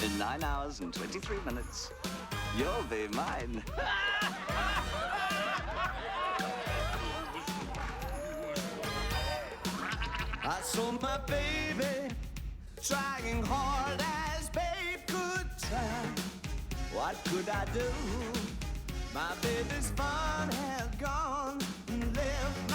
In 9 hours and 23 minutes, you'll be mine. I saw my baby trying hard as babe could try. What could I do? My baby's fun had gone and left